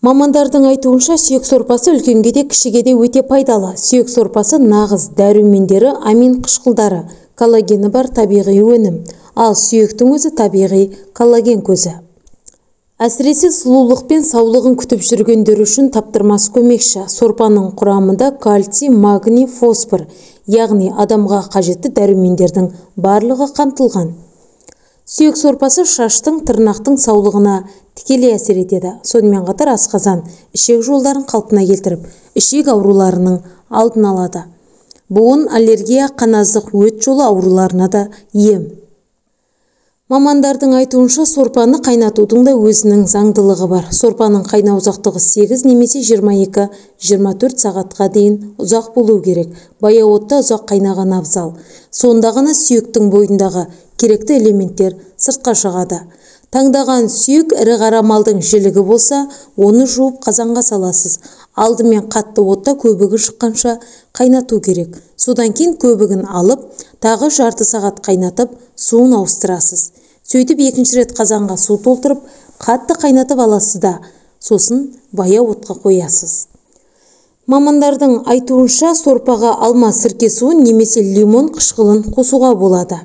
Мамандардың айтуынша, сүйек сорпасы үлкенге де кішіге де өте пайдалы. Сүйек сорпасы нағыз дәрумендері, амин қышқылдары, коллагені бар табиғи өнім. Ал сүйектің өзі табиғи коллаген көзі. Әсіресе сұлулық пен саулығын күтіп жүргендер үшін таптырмас көмекші. Сорпаның құрамында кальций, магний, фосфор, яғни адамға қажетті дәрумендердің барлығы қамтылған. Сүйек сорпасы шаштың, тырнақтың саулығына тікелей әсер етеді. Сонымен қатар асқазан, ішек жолдарын қалпына келтіріп, ішек ауруларының алдын алады. Буын, аллергия, қаназдық, өт жолы ауруларына да ем. Мамандардың айтуынша, сорпаны қайнатудың да өзінің заңдылығы бар. Сорпаның қайнау ұзақтығы 8 немесе 22-24 сағатқа дейін ұзақ болу керек. Баяу отта ұзақ қайнаған абзал. Сонда ғана сүйектің бойындағы керекті элементтер сыртқа шығады. Таңдаған сүйек ірі қара малдың жілігі болса, оны жуып қазанға саласыз. Алдымен қатты отта көбігі шыққанша қайнату керек. Содан кейін көбігін алып, тағы жарты сағат қайнатып, суын ауыстырасыз. Сөйтіп екінші рет қазанға су толтырып, қатты қайнатып аласыз да, сосын баяу отқа қоясыз. Мамандардың айтуынша, сорпаға алма сірке суын немесе лимон қышқылын қосуға болады.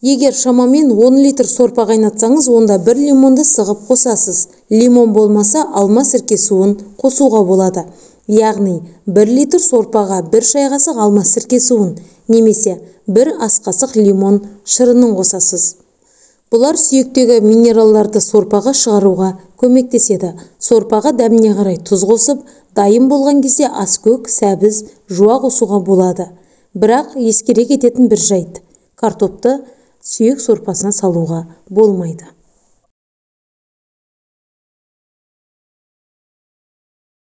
Егер шамамен 10 литр сорпа қайнатсаңыз, онда 1 лимонды сығып қосасыз. Лимон болмаса, алма сірке суын қосуға болады. Яғни 1 литр сорпаға 1 шай қасық алма сірке суын немесе 1 ас қасық лимон шырынын қосасыз. Бұлар сүйектегі минералдарды сорпаға шығаруға көмектеседі. Сорпаға дәміне қарай тұз қосып, дайын болған кезде аскөк, сәбіз, жуа қосуға болады. Бірақ ескере кететін бір жайт: картопты сүйек сорпасына салуға болмайды.